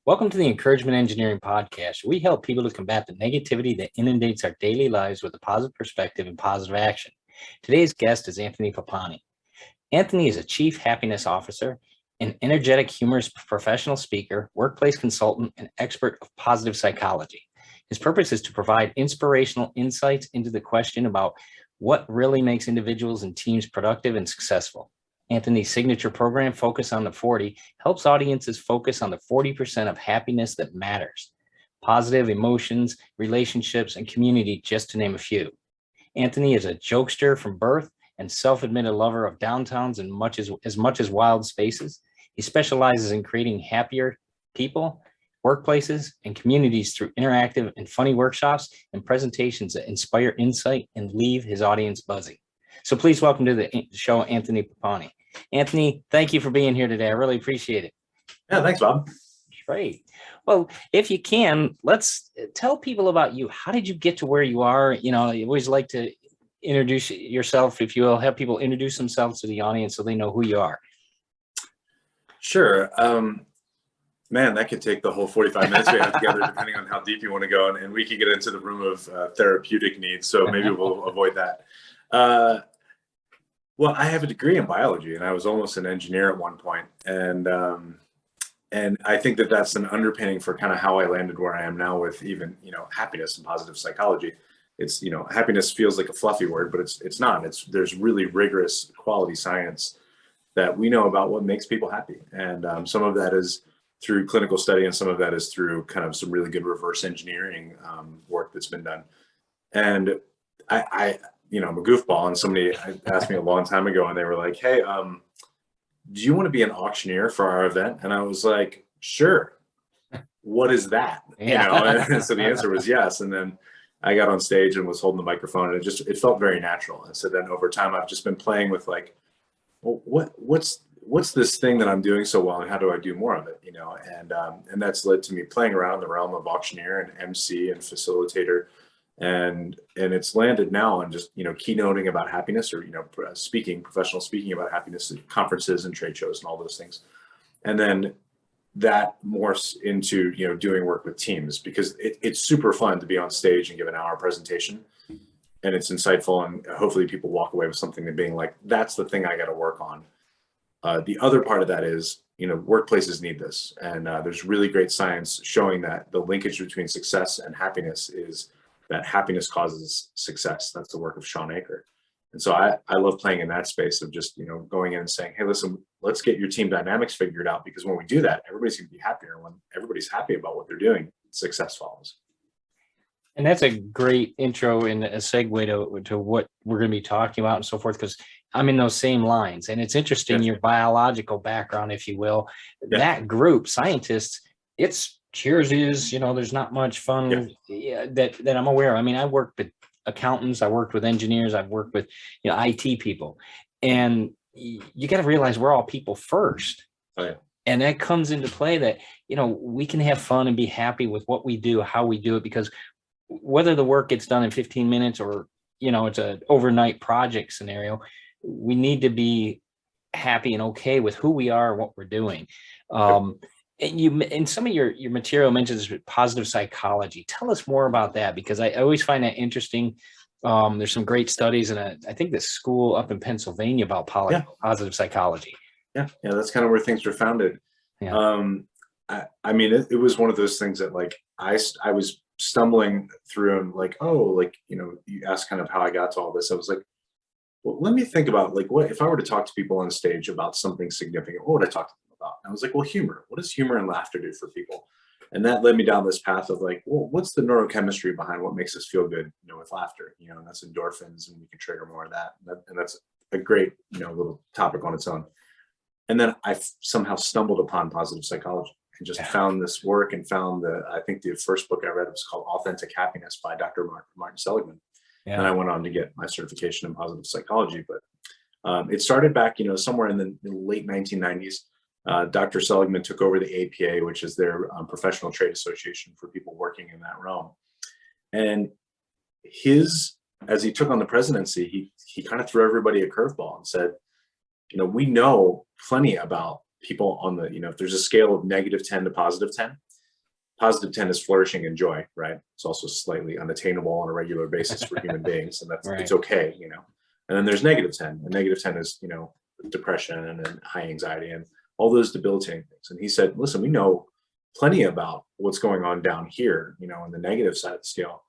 Welcome to the Encouragement Engineering Podcast. We help people to combat the negativity that inundates our daily lives with a positive perspective and positive action. Today's guest is Anthony Poponi. Anthony is a Chief Happiness Officer, an energetic, humorous professional speaker, workplace consultant, and expert of positive psychology. His purpose is to provide inspirational insights into the question about what really makes individuals and teams productive and successful. Anthony's signature program, Focus on the 40, helps audiences focus on the 40% of happiness that matters. Positive emotions, relationships, and community, just to name a few. Anthony is a jokester from birth and self-admitted lover of downtowns and as much as wild spaces. He specializes in creating happier people, workplaces, and communities through interactive and funny workshops and presentations that inspire insight and leave his audience buzzing. So please welcome to the show, Anthony Poponi. Anthony, thank you for being here today. I really appreciate it. Yeah, thanks, Bob. Great. Well, if you can, let's tell people about you. How did you get to where you are? You know, you always like to introduce yourself, if you will, have people introduce themselves to the audience so they know who you are. Sure. Man, that could take the whole 45 minutes we have together, depending on how deep you want to go. And we could get into the room of therapeutic needs, so maybe we'll avoid that. Well, I have a degree in biology, and I was almost an engineer at one point. And I think that that's an underpinning for kind of how I landed where I am now with even, happiness and positive psychology. It's, happiness feels like a fluffy word, but it's not. There's really rigorous quality science that we know about what makes people happy. And some of that is through clinical study, and some of that is through kind of some really good reverse engineering work that's been done. And I'm a goofball, and somebody asked me a long time ago, and they were like, "Hey, do you want to be an auctioneer for our event?" And I was like, "Sure." What is that? Yeah. And so the answer was yes. And then I got on stage and was holding the microphone, and it felt very natural. And so then over time, I've just been playing with like, well, what's this thing that I'm doing so well, and how do I do more of it? And that's led to me playing around in the realm of auctioneer and MC and facilitator. And it's landed now on just, keynoting about happiness, or, professional speaking about happiness at conferences and trade shows and all those things. And then that morphs into, doing work with teams, because it's super fun to be on stage and give an hour presentation, and it's insightful, and hopefully people walk away with something and being like, that's the thing I got to work on. The other part of that is, workplaces need this. And there's really great science showing that the linkage between success and happiness is that happiness causes success. That's the work of Sean Aker. And so I love playing in that space of just, going in and saying, hey, listen, let's get your team dynamics figured out, because when we do that, everybody's going to be happier. When everybody's happy about what they're doing, success follows. And that's a great intro and a segue to what we're going to be talking about and so forth, because I'm in those same lines. And it's interesting, your biological background, if you will, that group, scientists, it's cures is, there's not much fun that I'm aware of. I mean, I worked with accountants, I worked with engineers, I've worked with, IT people, and you got to realize we're all people first. Oh, yeah. And that comes into play that, we can have fun and be happy with what we do, how we do it, because whether the work gets done in 15 minutes or, it's an overnight project scenario, we need to be happy and okay with who we are and what we're doing. And you, in some of your material mentions positive psychology. Tell us more about that, because I always find that interesting. There's some great studies, and I think this school up in Pennsylvania about positive psychology. Yeah, that's kind of where things were founded. Yeah. I mean, it was one of those things that like I was stumbling through, and like, you asked kind of how I got to all this. I was like, well, let me think about like, what if I were to talk to people on stage about something significant, what would I talk to them about? And I was like, well, humor. What does humor and laughter do for people? And that led me down this path of like, well, what's the neurochemistry behind what makes us feel good, with laughter, and that's endorphins, and we can trigger more of that. And that's a great, little topic on its own. And then I somehow stumbled upon positive psychology and just found this work, and found I think the first book I read was called Authentic Happiness by Dr. Martin Seligman. Yeah. And I went on to get my certification in positive psychology. But it started back, somewhere in the late 1990s. Dr. Seligman took over the APA, which is their professional trade association for people working in that realm. And as he took on the presidency, he kind of threw everybody a curveball and said, we know plenty about people on the, if there's a scale of -10 to +10, positive 10 is flourishing and joy, right? It's also slightly unattainable on a regular basis for human beings, and that's Right. it's okay, you know. And then there's negative 10, and negative 10 is, you know, depression and high anxiety and all those debilitating things. And he said, listen, we know plenty about what's going on down here, you know, on the negative side of the scale,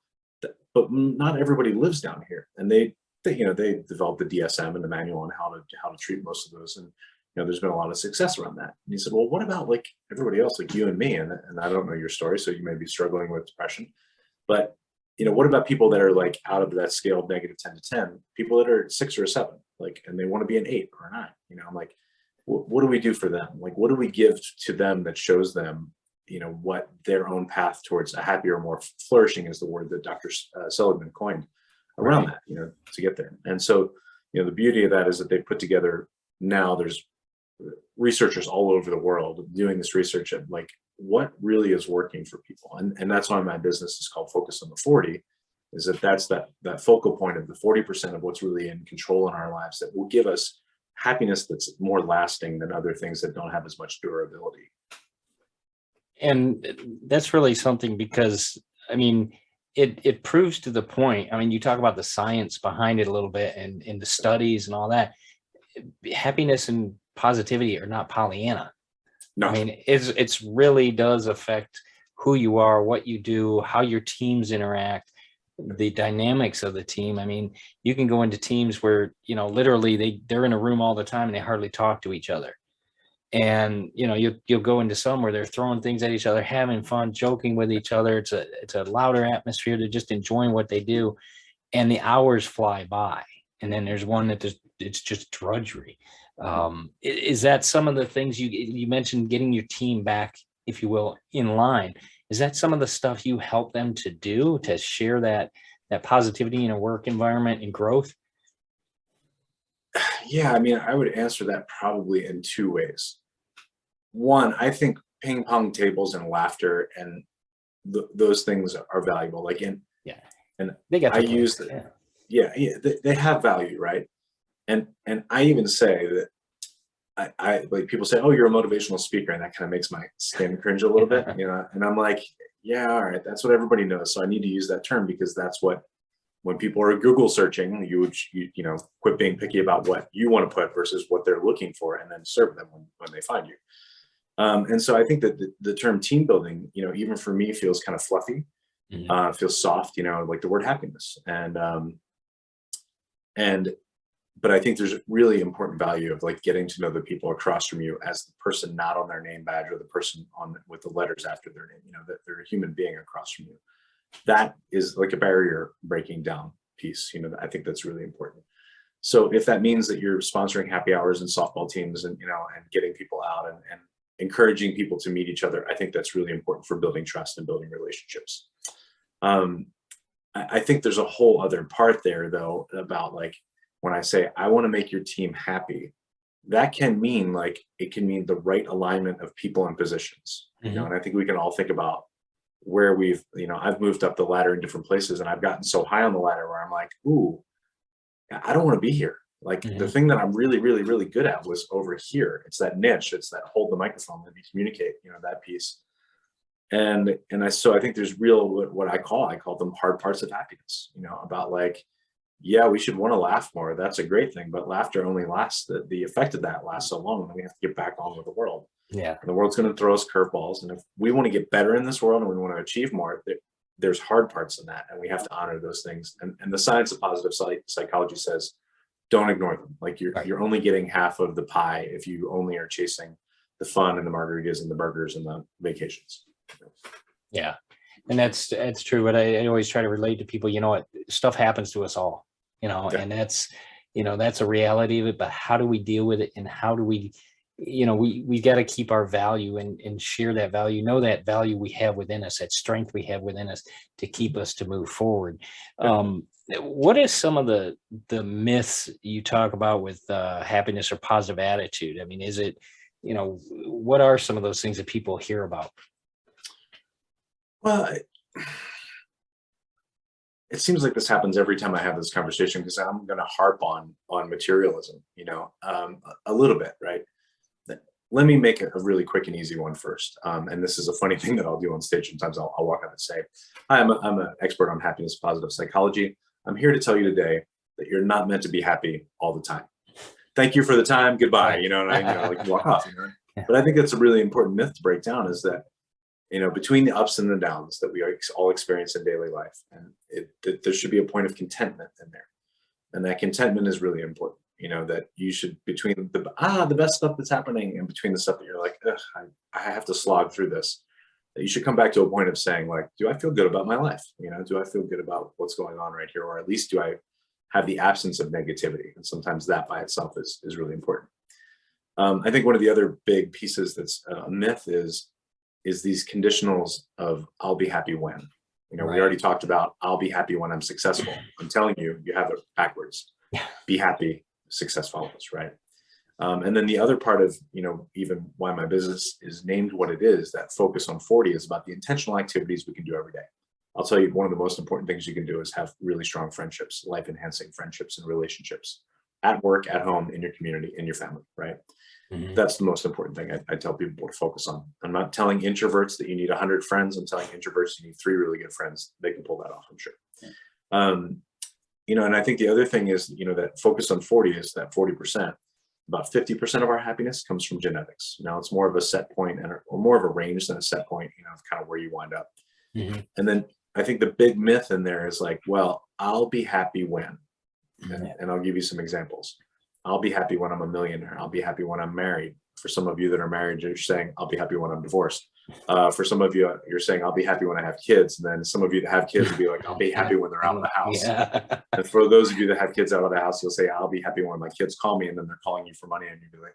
but not everybody lives down here. And they you know, they developed the DSM and the manual on how to treat most of those. And you know, there's been a lot of success around that. And he said, well, what about like everybody else, like you and me? And I don't know your story, so you may be struggling with depression, but you know, what about people that are like out of that scale of negative 10 to 10, people that are 6 or a 7, like, and they want to be an 8 or a 9, you know, I'm like, what do we do for them? Like, what do we give to them that shows them, you know, what their own path towards a happier, more flourishing is the word that Dr. Seligman coined around that, you know, to get there. And so, you know, the beauty of that is that they put together, now there's researchers all over the world doing this research of like what really is working for people. And that's why my business is called Focus on the 40, is that's that focal point of the 40% of what's really in control in our lives that will give us happiness that's more lasting than other things that don't have as much durability. And that's really something, because I mean, it proves to the point. I mean, you talk about the science behind it a little bit, and in the studies and all that. Happiness and positivity are not Pollyanna. No. I mean, it's really does affect who you are, what you do, how your teams interact, the dynamics of the team. I mean, you can go into teams where, you know, literally they're in a room all the time and they hardly talk to each other. And, you know, you'll go into some where they're throwing things at each other, having fun, joking with each other. It's a louder atmosphere. They're just enjoying what they do, and the hours fly by. And then there's one that it's just drudgery. Is that some of the things you mentioned, getting your team back, if you will, in line? Is that some of the stuff you help them to do, to share that positivity in a work environment and growth? Yeah, I mean, I would answer that probably in 2 ways. One, I think ping pong tables and laughter and those things are valuable. Like Yeah, and they got I their use place. the, Yeah. yeah, they have value, right? And I even say that I like, people say, oh, you're a motivational speaker, and that kind of makes my skin cringe a little bit, you know. And I'm like, yeah, all right, that's what everybody knows. So I need to use that term because that's what, when people are Google searching, you know, quit being picky about what you want to put versus what they're looking for, and then serve them when they find you. And so I think that the term team building, you know, even for me, feels kind of fluffy, Mhm. feels soft, you know, like the word happiness. And but I think there's really important value of like getting to know the people across from you as the person not on their name badge, or the person on with the letters after their name, you know, that they're a human being across from you. That is like a barrier breaking down piece, you know. I think that's really important. So if that means that you're sponsoring happy hours and softball teams, and you know, and getting people out and encouraging people to meet each other, I think that's really important for building trust and building relationships. um, I think there's a whole other part there though, about like, when I say I want to make your team happy, that can mean like, it can mean the right alignment of people and positions, you know. Mhm. And I think we can all think about where we've, you know, I've moved up the ladder in different places, and I've gotten so high on the ladder where I'm like, ooh, I don't want to be here. Like the Mhm. thing that I'm really, really, really good at was over here. It's that niche. It's that hold the microphone, let me communicate, you know, that piece. So I think there's real, what I call them hard parts of happiness, you know, about like, yeah, we should want to laugh more. That's a great thing, but laughter only lasts, the effect of that lasts so long, and we have to get back on with the world. Yeah. And the world's going to throw us curveballs. And if we want to get better in this world and we want to achieve more, there's hard parts in that. And we have to honor those things. And the science of positive psychology says, don't ignore them. Like Right. you're only getting half of the pie if you only are chasing the fun and the margaritas and the burgers and the vacations. Yeah. And that's true. But I always try to relate to people, you know what, stuff happens to us all, you know, Yeah. and that's, you know, that's a reality of it. But how do we deal with it? And how do we, you know, we got to keep our value and share that value, know that value we have within us, that strength we have within us to keep us to move forward. Yeah. What is some of the myths you talk about with happiness or positive attitude? I mean, is it, you know, what are some of those things that people hear about? Well, it seems like this happens every time I have this conversation, because I'm going to harp on materialism, you know, a little bit, right? let me make a really quick and easy one first. And this is a funny thing that I'll do on stage. Sometimes I'll walk out and say, hi, I'm an expert on happiness, positive psychology. I'm here to tell you today that you're not meant to be happy all the time. Thank you for the time. Goodbye. Right. And I like walk off. Yeah. But I think that's a really important myth to break down, is that, between the ups and the downs that we all experience in daily life, and there should be a point of contentment in there. And that contentment is really important. That you should, between the best stuff that's happening and between the stuff that you're like, ugh, I have to slog through this, that you should come back to a point of saying, like, do I feel good about my life? Do I feel good about what's going on right here? Or at least do I have the absence of negativity? And sometimes that by itself is really important. I think one of the other big pieces that's a myth is these conditionals of I'll be happy when. Right. We already talked about I'll be happy when I'm successful. I'm telling you, you have it backwards. Yeah. Be happy, success follows, right? And then the other part of, even why my business is named what it is, that focus on 40, is about the intentional activities we can do every day. I'll tell you, one of the most important things you can do is have really strong friendships, life-enhancing friendships and relationships at work, at home, in your community, in your family, right? Mm-hmm. That's the most important thing I tell people to focus on. I'm not telling introverts that you need 100 friends. I'm telling introverts you need 3 really good friends. They can pull that off, I'm sure. And I think the other thing is, that focus on 40 is that 40%. About 50% of our happiness comes from genetics. Now, it's more of a set point or more of a range than a set point, of kind of where you wind up. Mm-hmm. And then I think the big myth in there is like, well, I'll be happy when, and I'll give you some examples. I'll be happy when I'm a millionaire. I'll be happy when I'm married. For some of you that are married, you're saying, I'll be happy when I'm divorced. For some of you, you're saying, I'll be happy when I have kids. And then some of you that have kids will be like, I'll be happy when they're out of the house. Yeah. And for those of you that have kids out of the house, you'll say, I'll be happy when my kids call me. And then they're calling you for money. And you'll be like,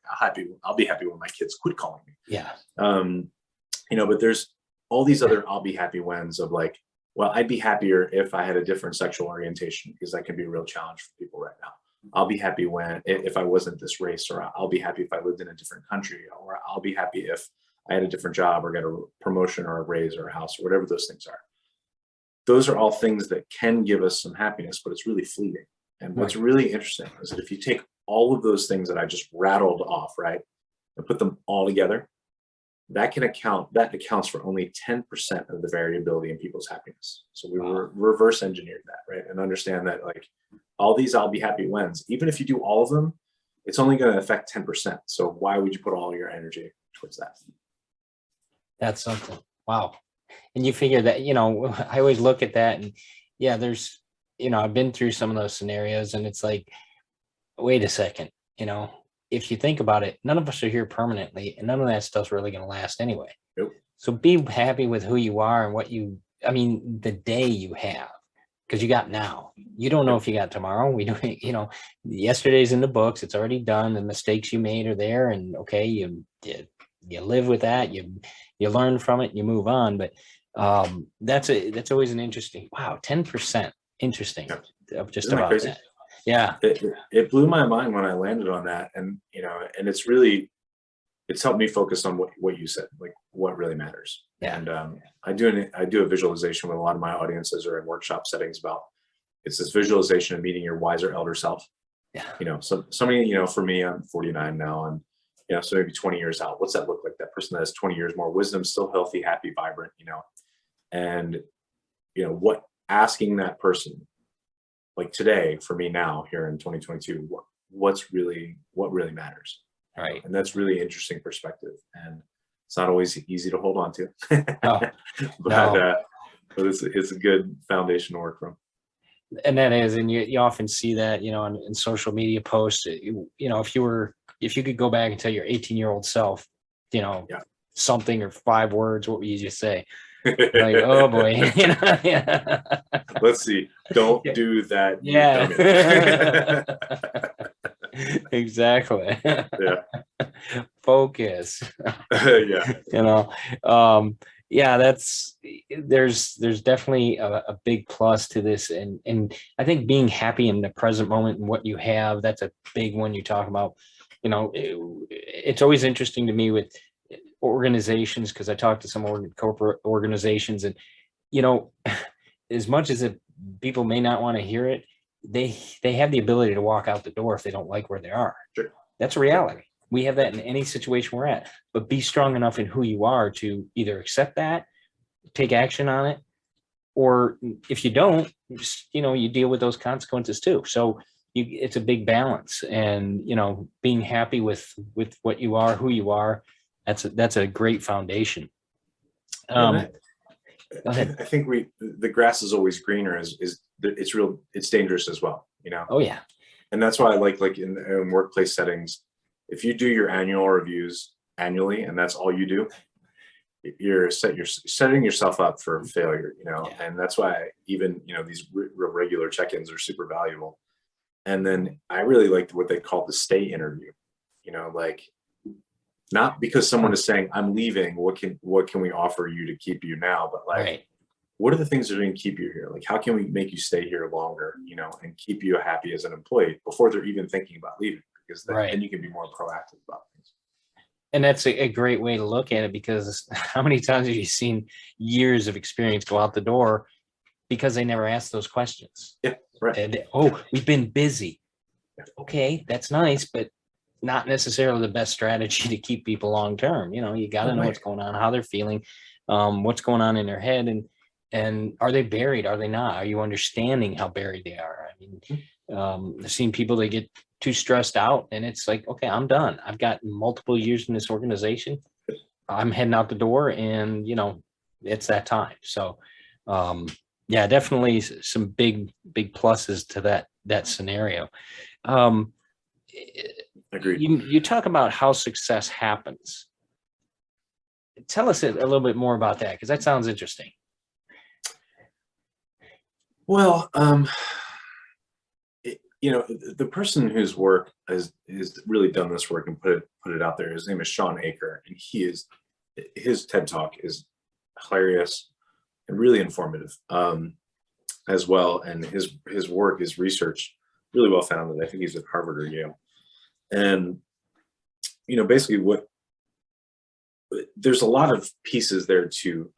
I'll be happy when my kids quit calling me. Yeah. But there's all these other I'll be happy whens of like, well, I'd be happier if I had a different sexual orientation, because that can be a real challenge for people right now. I'll be happy if I wasn't this race, or I'll be happy if I lived in a different country, or I'll be happy if I had a different job or got a promotion or a raise or a house or whatever those things are. Those are all things that can give us some happiness, but it's really fleeting. And what's really interesting is that if you take all of those things that I just rattled off, right, and put them all together, that accounts for only 10% of the variability in people's happiness. So we reverse engineered that, right? And understand that, like, all these I'll be happy whens, even if you do all of them, it's only going to affect 10%. So why would you put all your energy towards that? That's something. Wow. And you figure that, I always look at that, and yeah, there's, I've been through some of those scenarios, and it's like, wait a second, if you think about it, none of us are here permanently, and none of that stuff's really going to last anyway. Nope. So be happy with who you are and the day you have, because you got now. You don't know if you got tomorrow. We don't, yesterday's in the books. It's already done. The mistakes you made are there, and okay, you live with that. You learn from it. You move on. But that's always an interesting. Wow, 10%. Interesting. Of just Isn't that about crazy? that. Yeah. It blew my mind when I landed on that, and and it's helped me focus on what you said, like what really matters. Yeah. And I do a visualization with a lot of my audiences, or in workshop settings, about it's this visualization of meeting your wiser elder self. Yeah. So somebody, for me, I'm 49 now, and so maybe 20 years out, what's that look like? That person that has 20 years more wisdom, still healthy, happy, vibrant, and what asking that person, like today for me now here in 2022, what really matters. Right. And that's really interesting perspective. And it's not always easy to hold on to, but it's a good foundation to work from. And that is, and you often see that, in social media posts, if you could go back and tell your 18-year-old self, something, or 5 words, what would you just say? Like, oh boy. Let's see. Don't do that. Yeah. Exactly. Yeah. Focus. Yeah. There's definitely a big plus to this, and I think being happy in the present moment and what you have, that's a big one you talk about. It's always interesting to me with organizations, because I talk to some corporate organizations, and as much as people may not want to hear it, they have the ability to walk out the door if they don't like where they are. Sure. That's a reality. We have that in any situation we're at, but be strong enough in who you are to either accept that, take action on it, or if you don't, just, you deal with those consequences too. So it's a big balance, and being happy with what you are, who you are, that's a great foundation. Go ahead. I think the grass is always greener it's dangerous as well, Oh yeah. And that's why I like in workplace settings, if you do your annual reviews annually and that's all you do, you're setting yourself up for failure, Yeah. And that's why even these regular check-ins are super valuable. And then I really liked what they call the stay interview, like, not because someone is saying I'm leaving, what can we offer you to keep you now, but like, Right. what are the things that are going to keep you here? Like, how can we make you stay here longer, and keep you happy as an employee before they're even thinking about leaving? Because then you can be more proactive about things. And that's a great way to look at it, because how many times have you seen years of experience go out the door because they never asked those questions? Yeah, right. And we've been busy. Okay, that's nice, but not necessarily the best strategy to keep people long term. You got to know what's going on, how they're feeling, what's going on in their head, and are they buried? Are they not? Are you understanding how buried they are? I mean, I've seen people, they get too stressed out, and it's like, okay, I'm done. I've got multiple years in this organization. I'm heading out the door, and it's that time. So, yeah, definitely some big pluses to that scenario. Agreed. You talk about how success happens. Tell us a little bit more about that, because that sounds interesting. Well, the person whose work has really done this work and put it out there, his name is Sean Aker, and his TED Talk is hilarious and really informative, as well. And his work, his research, really well founded. I think he's at Harvard or Yale. And basically there's a lot of pieces there to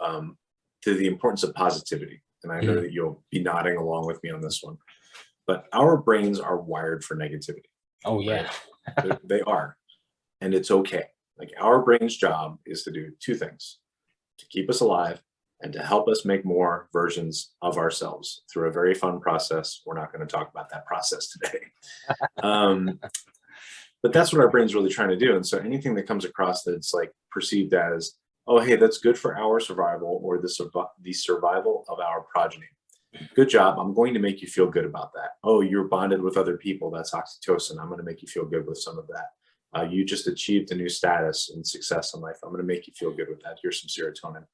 the importance of positivity. And I know that you'll be nodding along with me on this one, but our brains are wired for negativity. Oh yeah. Right? They are, and it's okay. Like, our brain's job is to do two things: to keep us alive and to help us make more versions of ourselves through a very fun process. We're not going to talk about that process today. But that's what our brain's really trying to do. And so anything that comes across that's like perceived as, oh, hey, that's good for our survival, or the survival of our progeny. Good job. I'm going to make you feel good about that. Oh, you're bonded with other people. That's oxytocin. I'm going to make you feel good with some of that. You just achieved a new status and success in life. I'm going to make you feel good with that. Here's some serotonin.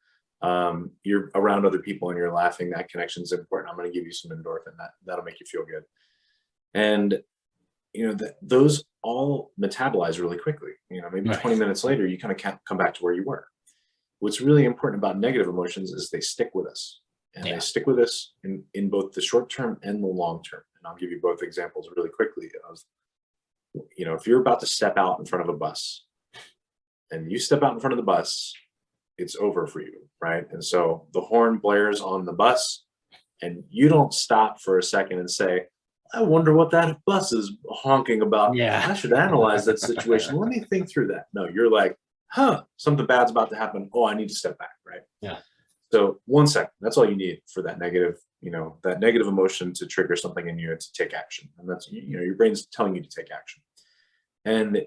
You're around other people and you're laughing. That connection is important. I'm going to give you some endorphin. That'll make you feel good. And those all metabolize really quickly. Maybe 20 minutes later, you kind of come back to where you were. What's really important about negative emotions is they stick with us, and they stick with us in both the short term and the long term. And I'll give you both examples really quickly of, if you're about to step out in front of a bus and you step out in front of the bus, it's over for you, right? And so the horn blares on the bus, and you don't stop for a second and say, I wonder what that bus is honking about. Yeah. I should analyze that situation. Let me think through that. No, you're like, something bad's about to happen. Oh, I need to step back, right? Yeah. So 1 second, that's all you need for that negative, that negative emotion to trigger something in you to take action. And that's, your brain's telling you to take action. And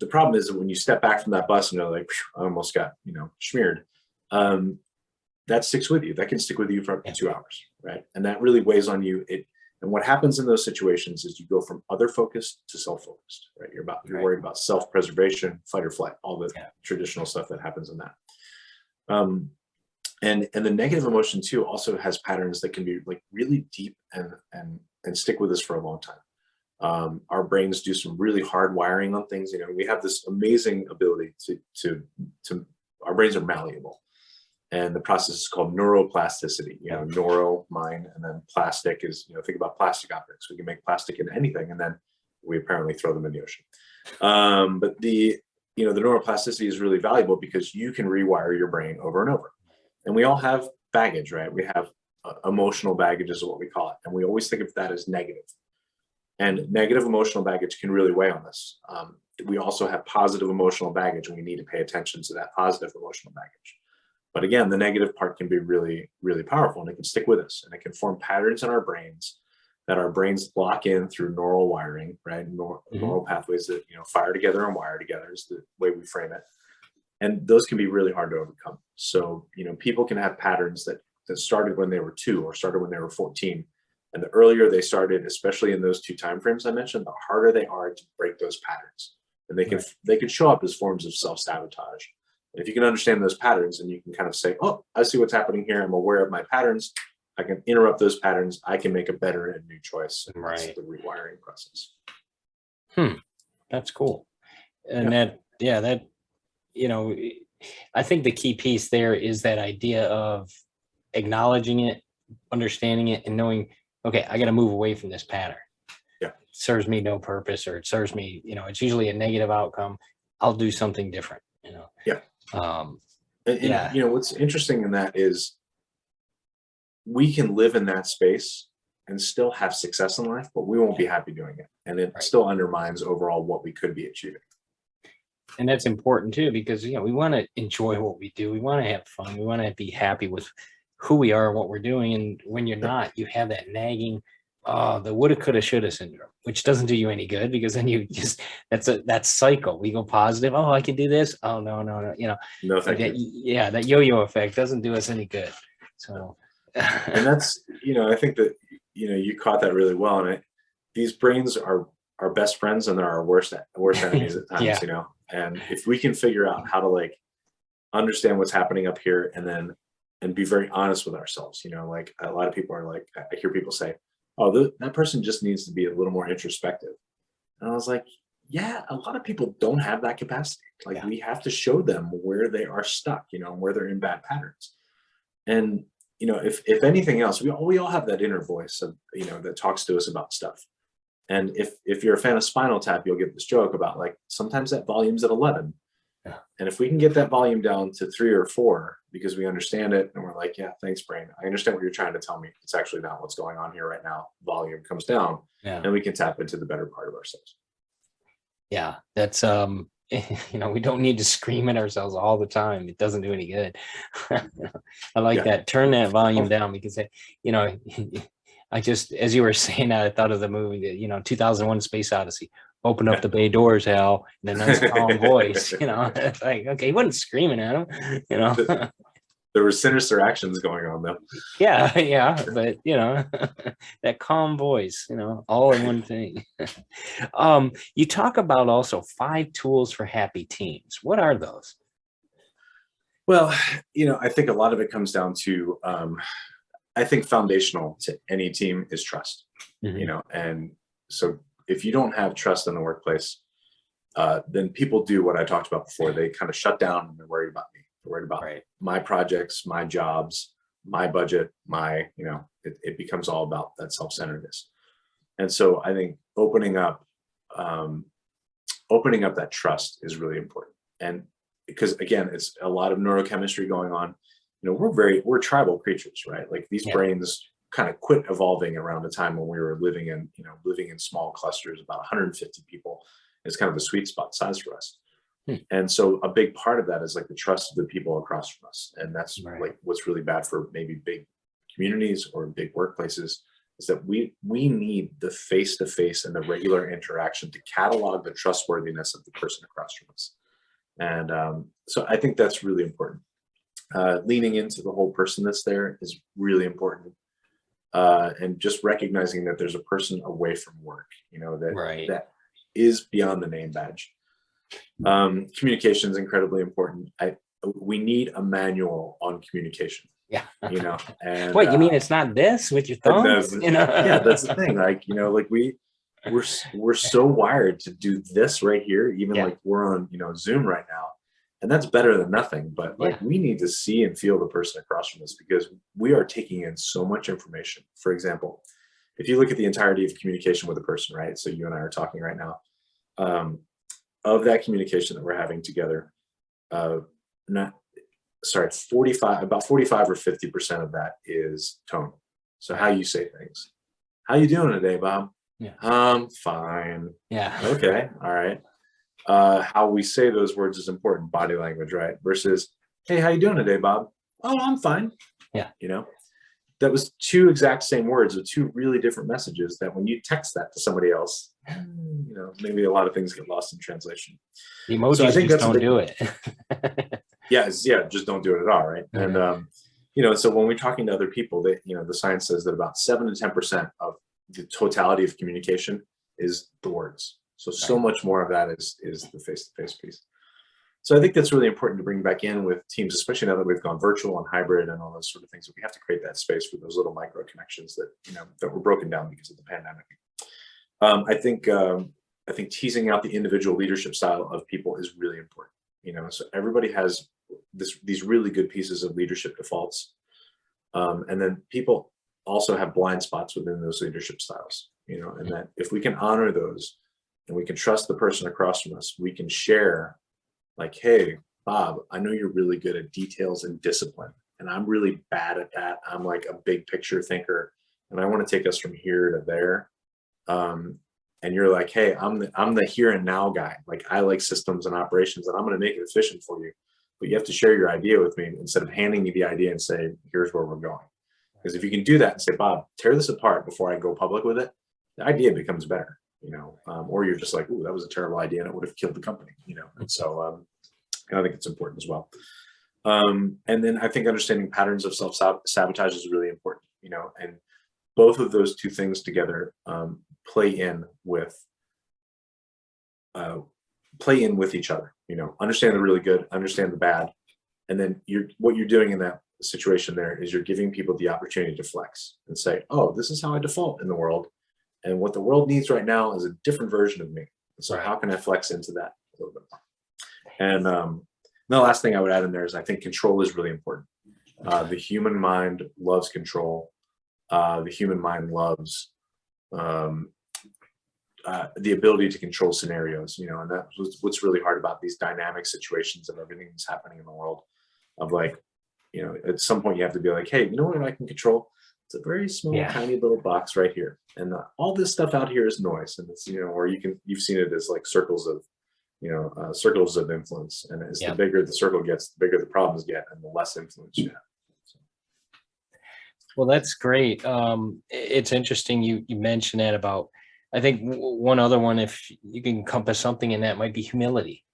the problem is that when you step back from that bus and you're like, I almost got, smeared, that sticks with you. That can stick with you for up to 2 hours, right? And that really weighs on you. And what happens in those situations is you go from other focused to self-focused, right? You're worried about self-preservation, fight or flight, all the traditional stuff that happens in that. And the negative emotion too also has patterns that can be like really deep and stick with us for a long time. Our brains do some really hard wiring on things. We have this amazing ability to our brains are malleable. And the process is called neuroplasticity, neuro, mind, and then plastic is, think about plastic objects. We can make plastic into anything, and then we apparently throw them in the ocean. But the neuroplasticity is really valuable because you can rewire your brain over and over. And we all have baggage, right? We have emotional baggage is what we call it. And we always think of that as negative. And negative emotional baggage can really weigh on us. we also have positive emotional baggage, and we need to pay attention to that positive emotional baggage. But again, the negative part can be really, really powerful, and it can stick with us, and it can form patterns in our brains that our brains lock in through neural wiring, right? Neural pathways that, fire together and wire together is the way we frame it. And those can be really hard to overcome. So, people can have patterns that started when they were 2 or started when they were 14. And the earlier they started, especially in those 2 timeframes I mentioned, the harder they are to break those patterns. And they can show up as forms of self-sabotage. And if you can understand those patterns, and you can kind of say, oh, I see what's happening here, I'm aware of my patterns, I can interrupt those patterns, I can make a better and new choice. And that's the rewiring process. That's cool. And that, I think the key piece there is that idea of acknowledging it, understanding it, and knowing, okay, I got to move away from this pattern. It serves me no purpose, or it serves me, it's usually a negative outcome. I'll do something different, What's interesting in that is we can live in that space and still have success in life, but we won't be happy doing it. And it still undermines overall what we could be achieving. And that's important too, because, we want to enjoy what we do. We want to have fun. We want to be happy with who we are and what we're doing. And when you're not, you have that nagging, the woulda, coulda, shoulda syndrome, which doesn't do you any good, because then you just, that cycle. We go positive. Oh, I can do this. Oh, no. No, thank you. That yo-yo effect doesn't do us any good. So, and that's, I think that, you caught that really well. And these brains are our best friends, and they're our worst enemies at times, and if we can figure out how to understand what's happening up here, and be very honest with ourselves, like a lot of people are like, I hear people say, oh, that person just needs to be a little more introspective. And I was like, yeah, a lot of people don't have that capacity. We have to show them where they are stuck, where they're in bad patterns. And, if anything else, we all have that inner voice of, that talks to us about stuff. And if you're a fan of Spinal Tap, you'll get this joke about sometimes that volume's at 11. Yeah. And if we can get that volume down to 3 or 4, because we understand it, and we're like, yeah, thanks, brain, I understand what you're trying to tell me. It's actually not what's going on here right now. Volume comes down, and we can tap into the better part of ourselves. Yeah, that's, we don't need to scream at ourselves all the time. It doesn't do any good. I like that. Turn that volume down, because, I just, as you were saying that, I thought of the movie, 2001: Space Odyssey. Open up the bay doors, Hal, in a nice calm voice. It's like, okay, he wasn't screaming at him. There were sinister actions going on, though. Yeah, but that calm voice, all in one thing. You talk about also 5 tools for happy teams. What are those? Well, I think a lot of it comes down to, I think foundational to any team is trust. And so if you don't have trust in the workplace, then people do what I talked about before. They kind of shut down, and they're worried about me. They're worried about my projects, my jobs, my budget, it becomes all about that self-centeredness. And so I think opening up that trust is really important. And because again, it's a lot of neurochemistry going on. We're tribal creatures, right? These brains kind of quit evolving around a time when we were living in small clusters, about 150 people is kind of the sweet spot size for us. And so a big part of that is the trust of the people across from us. And that's what's really bad for maybe big communities or big workplaces, is that we need the face-to-face and the regular interaction to catalog the trustworthiness of the person across from us. And so I think that's really important. Leaning into the whole person that's there is really important. And just recognizing that there's a person away from work, that is beyond the name badge. Communication is incredibly important. We need a manual on communication. Yeah. And what, you mean it's not this with your thumbs? Yeah, that's the thing. We're so wired to do this right here, even we're on, Zoom right now. And that's better than nothing. But we need to see and feel the person across from us, because we are taking in so much information. For example, if you look at the entirety of communication with a person, right? So you and I are talking right now. Of that communication that we're having together, about 45 or 50% of that is tone. So how you say things. How you doing today, Bob? Yeah. Fine. Yeah. Okay. All right. how we say those words is important, body language, right? Versus, hey, how you doing today, Bob? Oh, I'm fine. Yeah. You know, that was two exact same words with two really different messages that when you text that to somebody else, you know, maybe a lot of things get lost in translation. The emojis just don't do it. Yeah, just don't do it at all, right? Mhm. And you know, so when we're talking to other people, that, you know, the science says that about 7 to 10% of the totality of communication is the words. So Right. much more of that is the face-to-face piece. So I think that's really important to bring back in with teams, especially now that we've gone virtual and hybrid and all those sort of things. We have to create that space for those little micro connections that, you know, that were broken down because of the pandemic. I think teasing out the individual leadership style of people is really important. You know, so everybody has these really good pieces of leadership defaults, and then people also have blind spots within those leadership styles. You know, and that if we can honor those, and we can trust the person across from us, we can share, like, hey, Bob, I know you're really good at details and discipline, and I'm really bad at that. I'm like a big picture thinker, and I want to take us from here to there. Um, and you're like, hey, I'm the here and now guy. Like, I like systems and operations, and I'm going to make it efficient for you. But you have to share your idea with me instead of handing me the idea and say, here's where we're going. Because if you can do that and say, Bob, tear this apart before I go public with it, the idea becomes better. You know, or you're just like, ooh, that was a terrible idea and it would have killed the company. You know, and so I think it's important as well. And then I think understanding patterns of self-sabotage is really important, you know, and both of those two things together play in with each other. You know, understand the really good, understand the bad, and then what you're doing in that situation there is you're giving people the opportunity to flex and say, oh, this is how I default in the world, and what the world needs right now is a different version of me. So Right. how can I flex into that a little bit more? And the last thing I would add in there is I think control is really important. The human mind loves control. The human mind loves the ability to control scenarios, you know, and that's what's really hard about these dynamic situations of everything that's happening in the world. Of like, you know, at some point you have to be like, hey, you know what I can control? It's a very small, Yeah. tiny little box right here, and all this stuff out here is noise, and it's, you know, or you've seen it as like circles of, you know, circles of influence, and as the Yep. bigger the circle gets, the bigger the problems get, and the less influence you have. So, Well, that's great. It's interesting you mentioned that about, I think one other one, if you can encompass something in that, might be humility.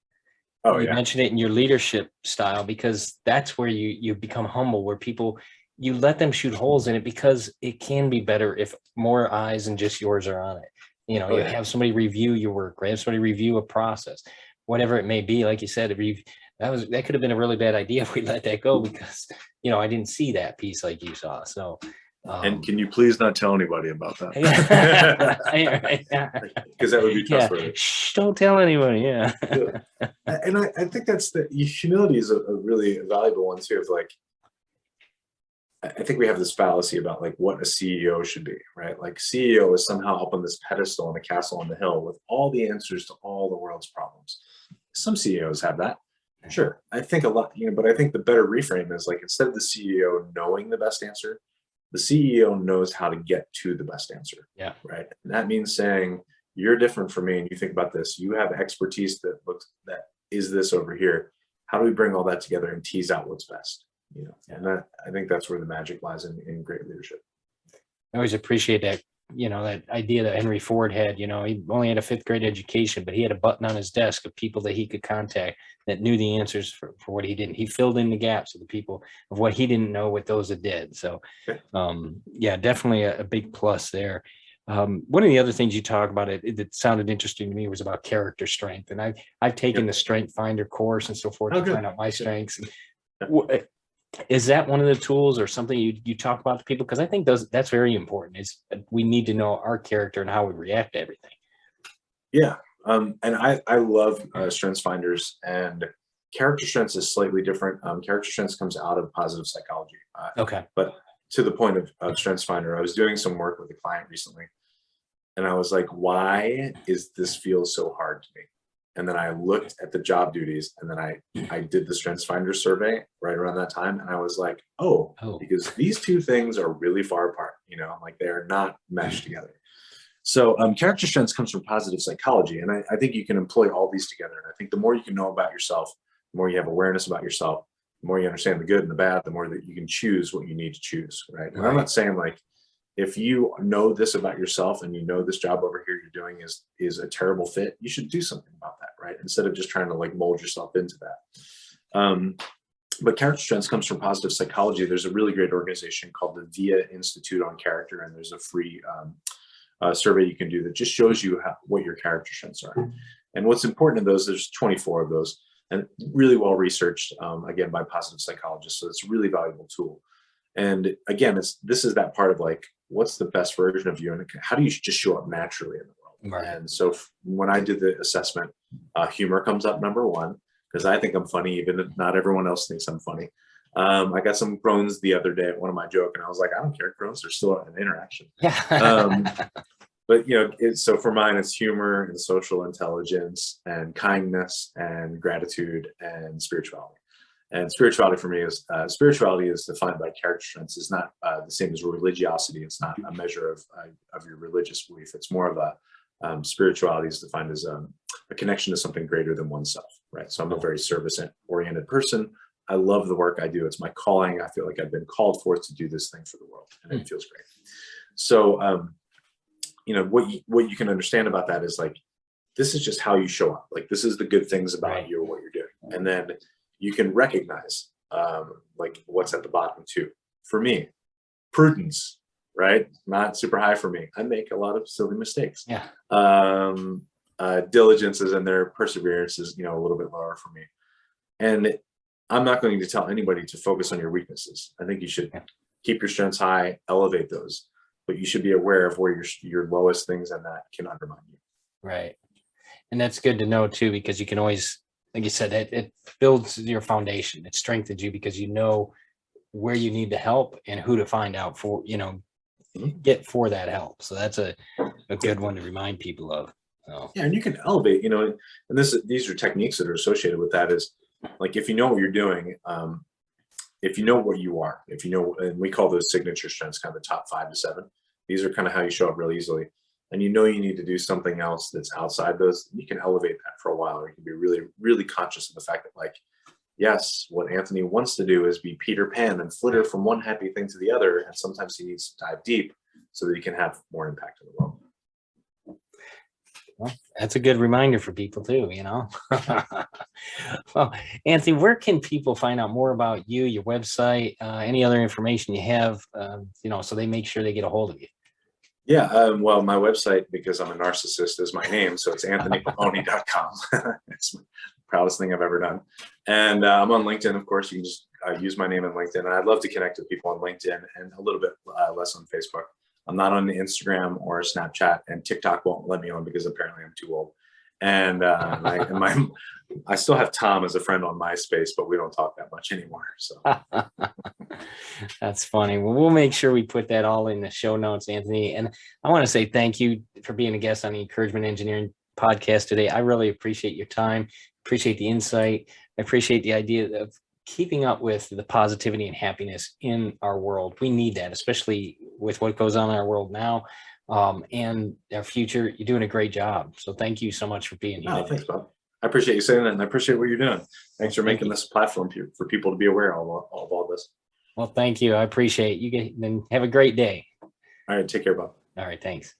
oh You yeah, mentioned it in your leadership style, because that's where you become humble, where people, you let them shoot holes in it, because it can be better if more eyes than just yours are on it. You know, oh you yeah. have somebody review your work, or have somebody review a process, whatever it may be. Like you said, that could have been a really bad idea if we let that go, because, you know, I didn't see that piece like you saw. So And can you please not tell anybody about that? yeah. Because that would be Yeah. trustworthy. Shh, don't tell anybody. Yeah. Yeah. And I think that's humility is a really valuable one too. Of like, I think we have this fallacy about like what a CEO should be, right? Like CEO is somehow up on this pedestal in a castle on the hill with all the answers to all the world's problems. Some CEOs have that. Sure. I think a lot, you know, but I think the better reframe is like, instead of the CEO knowing the best answer, the CEO knows how to get to the best answer. Yeah. Right. And that means saying, you're different from me and you think about this. You have expertise that is this over here. How do we bring all that together and tease out what's best? You know, and that, I think that's where the magic lies in great leadership. I always appreciate that, you know, that idea that Henry Ford had. You know, he only had a fifth grade education, but he had a button on his desk of people that he could contact that knew the answers for what he didn't. He filled in the gaps of the people of what he didn't know with those that did. So, yeah, definitely a big plus there. One of the other things you talk about, it sounded interesting to me, was about character strength. And I've taken the Strength Finder course and so forth to find out my strengths. And is that one of the tools or something you talk about to people? Because I think that's very important. Is we need to know our character and how we react to everything. Yeah. And I love strengths finders, and character strengths is slightly different. Character strengths comes out of positive psychology. Okay. But to the point of strengths finder, I was doing some work with a client recently, and I was like, why is this feel so hard to me? And then I looked at the job duties, and then I did the strengths finder survey right around that time. And I was like, oh, because these two things are really far apart, you know, like they're not meshed together. So character strengths comes from positive psychology. And I think you can employ all these together. And I think the more you can know about yourself, the more you have awareness about yourself, the more you understand the good and the bad, the more that you can choose what you need to choose, right? And I'm not saying like, if you know this about yourself and you know this job over here you're doing is a terrible fit, you should do something about that, right? Instead of just trying to like mold yourself into that. But character strengths comes from positive psychology. There's a really great organization called the VIA Institute on Character, and there's a free survey you can do that just shows you what your character strengths are. And what's important in those, there's 24 of those, and really well researched, again, by positive psychologists. So it's a really valuable tool. And again, this is that part of like, what's the best version of you, and how do you just show up naturally in the world? Right. And so when I did the assessment, humor comes up number one, because I think I'm funny, even if not everyone else thinks I'm funny. I got some groans the other day at one of my jokes, and I was like, I don't care, groans are still an interaction. But so for mine, it's humor and social intelligence and kindness and gratitude and spirituality. And spirituality for me is defined by character strengths. It's not the same as religiosity. It's not a measure of your religious belief. It's more of a spirituality is defined as a connection to something greater than oneself, right? So I'm a very service-oriented person. I love the work I do. It's my calling. I feel like I've been called forth to do this thing for the world, and it feels great. So, what you can understand about that is like, this is just how you show up. Like, this is the good things about you or what you're doing. And then you can recognize like what's at the bottom too. For me, prudence, right? Not super high for me. I make a lot of silly mistakes. Diligence is in there. Perseverance is, a little bit lower for me. And I'm not going to tell anybody to focus on your weaknesses. I think you should keep your strengths high, elevate those, but you should be aware of where your lowest things and that can undermine you. Right. And that's good to know too, because you can always, like you said, it builds your foundation. It strengthens you because you know where you need to help and who to find out for, get for that help. So that's a good one to remind people of. So. Yeah, and you can elevate, and these are techniques that are associated with that. Is like, if you know what you're doing, if you know what you are, and we call those signature strengths kind of the top 5 to 7. These are kind of how you show up real easily. And you need to do something else that's outside those, you can elevate that for a while. Or you can be really, really conscious of the fact that, like, yes, what Anthony wants to do is be Peter Pan and flitter from one happy thing to the other. And sometimes he needs to dive deep so that he can have more impact in the world. Well, that's a good reminder for people too, Well, Anthony, where can people find out more about you, your website, any other information you have, so they make sure they get a hold of you? Yeah, well, my website, because I'm a narcissist, is my name. So it's anthonypoponi.com. It's the proudest thing I've ever done. And I'm on LinkedIn, of course. You can just use my name on LinkedIn. And I'd love to connect with people on LinkedIn and a little bit less on Facebook. I'm not on Instagram or Snapchat, and TikTok won't let me on because apparently I'm too old. And I still have Tom as a friend on MySpace, but we don't talk that much anymore. So that's funny. Well, we'll make sure we put that all in the show notes, Anthony. And I want to say thank you for being a guest on the Encouragement Engineering podcast today. I really appreciate your time, appreciate the insight. I appreciate the idea of keeping up with the positivity and happiness in our world. We need that, especially with what goes on in our world now. And our future. You're doing a great job. So thank you so much for being here. Oh, thanks, Bob. I appreciate you saying that, and I appreciate what you're doing. Thanks for making this platform for people to be aware of all this. Well, thank you. I appreciate it. Then have a great day. All right. Take care, Bob. All right. Thanks.